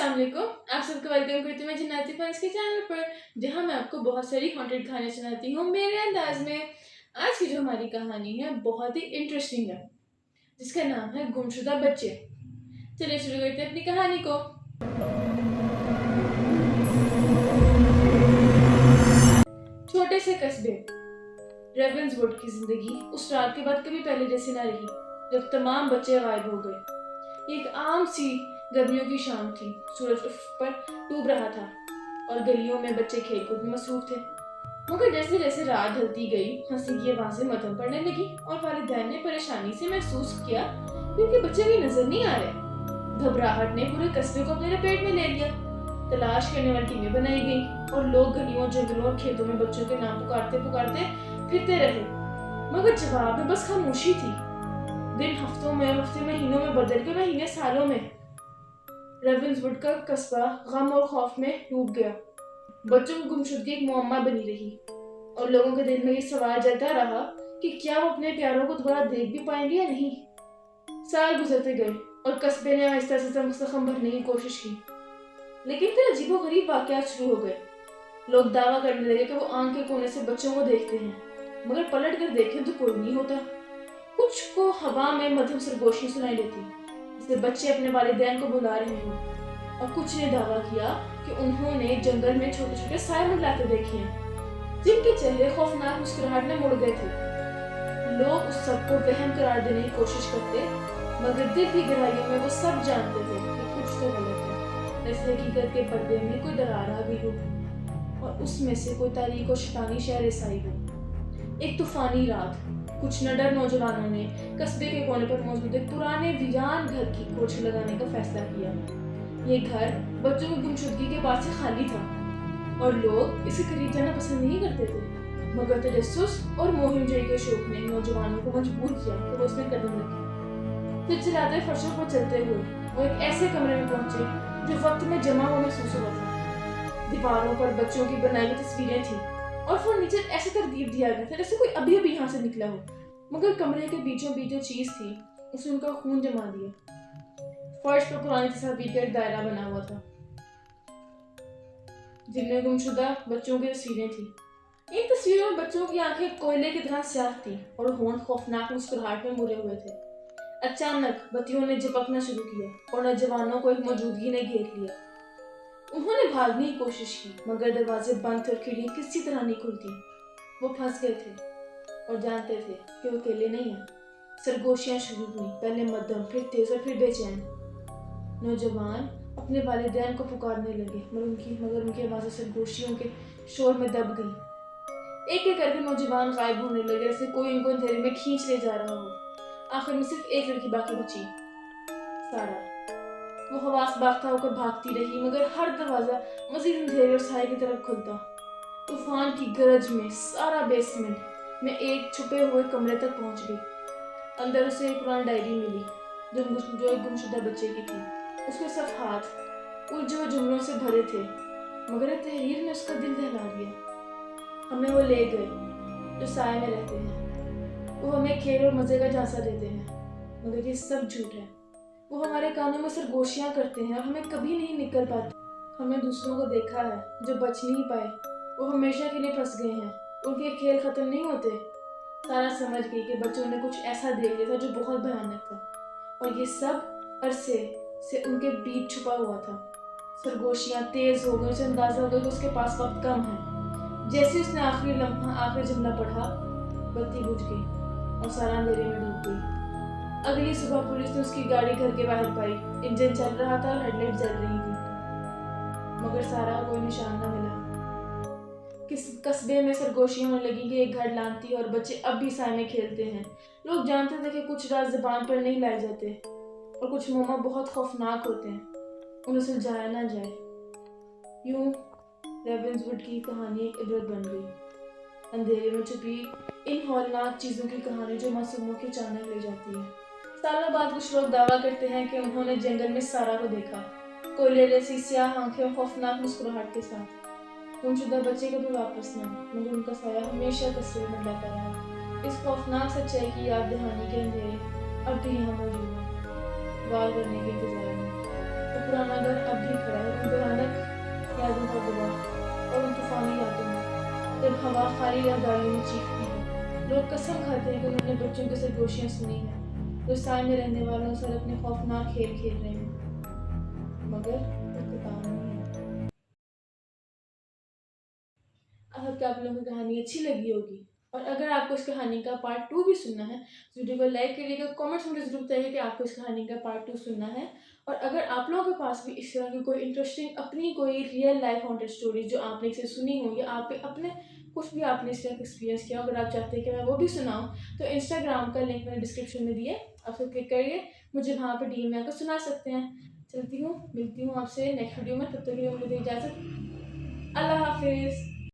अस्सलाम वालेकुम। आप सबको वेलकम करती हूँ मैं जन्नती फन्स के चैनल पर, जहाँ मैं आपको बहुत सारी हॉन्टेड कहानियाँ सुनाती हूँ मेरे अंदाज में। आज की जो हमारी कहानी है बहुत ही इंटरेस्टिंग है, जिसका नाम है गुमशुदा बच्चे। चलिए शुरू करते हैं अपनी कहानी को। छोटे से कस्बे रेवेंसवुड की जिंदगी उस रात के बाद कभी पहले जैसी ना रही, जब तमाम बच्चे गायब हो गए। एक आम सी गर्मियों की शाम थी। सूरज उफ़ पर डूब रहा था और गलियों में बच्चे खेल कूद में मसरूफ थे। मगर जैसे जैसे रात ढलती गई, हंसी की आवाजें मध्यम पड़ने लगी और वालिदैन ने परेशानी से महसूस किया कि उनके बच्चे भी नजर नहीं आ रहे। घबराहट ने पूरे कस्बे को अपने लपेट में ले लिया। तलाश करने वाली टीमें बनाई गई और लोग गलियों, जंगलों और खेतों में बच्चों के नाम पुकारते पुकारते फिरते रहे, मगर जवाब में बस खामोशी थी। दिन हफ्तों में, हफ्ते महीनों में बदल के महीने सालों में। रेवेंसवुड का कस्बा गम और खौफ में डूब गया। बच्चों की गुमशुदगी एक मुअम्मा बनी रही और लोगों के दिल में ये सवाल जलता रहा कि क्या वो अपने प्यारों को दोबारा देख भी पाएंगे या नहीं। साल गुजरते गए और कस्बे ने आहिस्ता आहिस्ता मुस्तहकम भरने की कोशिश की, लेकिन फिर अजीबोगरीब वाकयात शुरू हो गए। लोग दावा करने लगे कि वो आंख के कोने से बच्चों को देखते हैं, मगर पलट कर देखें तो कोई नहीं होता। कुछ को हवा में मध्यम सरगोशी सुनाई देती, जैसे बच्चे अपने वालिदैन को बुला रहे हों, और कुछ ने दावा किया कि उन्होंने जंगल में छोटे छोटे साए मंडलाते देखे हैं, जिनके चेहरे खौफनाक मुस्कुराहट में मुड़ गए थे। लोग उस सब को वहम करार देने की कोशिश करते, मगर दिल की गहराइयों में वो सब जानते थे कि कुछ तो गलत है, जैसे हकीकत के पर्दे में कोई दरार आ गई हो और उसमें से कोई तारीख और शैतानी शहर आई हो। एक तूफानी रात कुछ नडर नौजवानों ने कस्बे के कोने पर मौजूद एक पुराने वीरान घर की खोज लगाने का फैसला किया। ये घर बच्चों की गुमशुदगी के बाद से खाली था और लोग इसे करीब जाना पसंद नहीं करते थे, मगर तजस्सुस और मुहिमजोई के शौक ने नौजवानों को मजबूर किया कि वो उसमें कदम रखें। चिलचिलाते फर्शों पर चलते हुए वो एक ऐसे कमरे में पहुंचे जो वक्त में जमा हुआ महसूस हुआ था। दीवारों पर बच्चों की बनाई हुई तस्वीरें थी और फर्नीचर ऐसे तरतीब दिया गया था जैसे कोई अभी अभी यहाँ से निकला हो, मगर कमरे के बीचों बीच जो चीज थी उसने उनका खून जमा दिया। फर्श पर पुरानी तस्वीर का एक दायरा बना हुआ था, जिनमें गुमशुदा बच्चों की तस्वीरें थी। इन तस्वीरों में बच्चों की आंखें कोयले की तरह स्याह थी और होंठ खौफनाक मुस्कुराहट में मुड़े हुए थे। अचानक बत्तियों ने झपकना शुरू किया और नौजवानों को एक मौजूदगी ने घेर लिया। उन्होंने भागने की कोशिश की, मगर दरवाजे बंद और खिड़कियां किसी तरह नहीं खुलती। वो फंस गए थे और जानते थे कि वो अकेले नहीं हैं। सरगोशियां शुरू हुई, पहले मध्यम, फिर तेज और फिर बेचैन। नौजवान अपने वालिदैन को पुकारने लगे, मगर उनकी आवाज़ें सरगोशियों के शोर में दब गई। एक एक करके नौजवान गायब होने लगे, जैसे कोई उनको अंधेरे में खींच ले जा रहा हो। आखिर में सिर्फ एक लड़की बाकी बची, सारा। वो हवास बाख्ता होकर भागती रही, मगर हर दरवाजा मजीद अंधेरे और साए की तरफ खुलता। तूफान की गरज में सारा बेसमेंट में एक छुपे हुए कमरे तक पहुंच गई। अंदर उसे एक पुरानी डायरी मिली जो एक गुमशुदा बच्चे की थी। उसके सफ़हात उलझे हुए जुमलों से भरे थे, मगर तहरीर ने उसका दिल दहला दिया। हमें वो ले गए जो साए में रहते हैं। वो हमें खेल और मज़े का झांसा देते हैं, मगर ये सब झूठ है। वो हमारे कानों में सरगोशियां करते हैं और हमें कभी नहीं निकल पाते। हमने दूसरों को देखा है जो बच नहीं पाए, वो हमेशा के लिए फंस गए हैं, उनके खेल खत्म नहीं होते। सारा समझ गई कि बच्चों ने कुछ ऐसा देख लिया था जो बहुत भयानक था, और ये सब अरसे से उनके बीच छुपा हुआ था। सरगोशियां तेज हो गई, उसे अंदाजा हो गया कि उसके पास वक्त कम है। जैसे उसने आखिरी लम्हा, आखिरी जुमला पढ़ा, बत्ती बुझ गई और सारा अंधेरे में डूब गई। अगली सुबह पुलिस ने उसकी गाड़ी घर के बाहर पाई। इंजन चल रहा था और हेडलाइट जल रही थी, मगर सारा कोई निशान न मिला। कस्बे में सरगोशियां होने लगी कि एक घर लानती और बच्चे अब भी साए में खेलते हैं। लोग जानते थे कि कुछ राज ज़बान पर नहीं लाए जाते और कुछ मुम्मा बहुत खौफनाक होते हैं, उन्हें सुलझाया ना जाए। यूं रेवेंसवुड की कहानी एक इबरत बन गई। अंधेरे में छुपी इन हौलनाक चीज़ों की कहानी जो मासूमों की अचानक ले जाती है। सालों बाद कुछ लोग दावा करते हैं कि उन्होंने जंगल में सारा को देखा, कोयले जैसी स्याह आंखें और खौफनाक मुस्कुराहट के साथ। गुमशुदा बच्चे कभी वापस न आए, मगर उनका साया हमेशा तस्वीर में लगा रहा। इस खौफनाक सच्चाई की याद दहानी के अंधेरे अब भी यहाँ मौजूद है, वार करने के इंतजार में। तो पुराना घर अब भी खड़ा है उन भयानक यादों का गवाह, और उन तूफानी रातों में जब हवा खाली राहदारियों में चीखती है। लोग कसम खाते हैं कि उन्होंने बच्चों के सरगोशियाँ सुनी हैं, जो साए में रहने वालों से अपने खौफनाक खेल खेल रहे हैं, मगर इख्तिताम नहीं है। आई होप कि आप लोगों को कहानी अच्छी लगी होगी, और अगर आपको इस कहानी का पार्ट 2 भी सुनना है तो वीडियो को लाइक करिएगा, कमेंट्स में ज़रूर बताइएगा कि आपको इस कहानी का पार्ट 2 सुनना है। और अगर आप लोगों के पास भी इस तरह की कोई इंटरेस्टिंग अपनी कोई रियल लाइफ हॉन्टेड स्टोरी जो आपने इसे सुनी हो, या आप अपने कुछ भी आपने इस तरह का एक्सपीरियंस किया, अगर आप चाहते हैं कि मैं वो भी सुनाऊँ, तो इंस्टाग्राम का लिंक मैंने डिस्क्रिप्शन में दिया है, आप सब क्लिक करिए, मुझे वहाँ पर DM में आकर सुना सकते हैं। चलती हूँ, मिलती हूँ आपसे नेक्स्ट वीडियो में, तब तक के लिए मुझे दे इजाज़त। अल्लाह हाफिज़।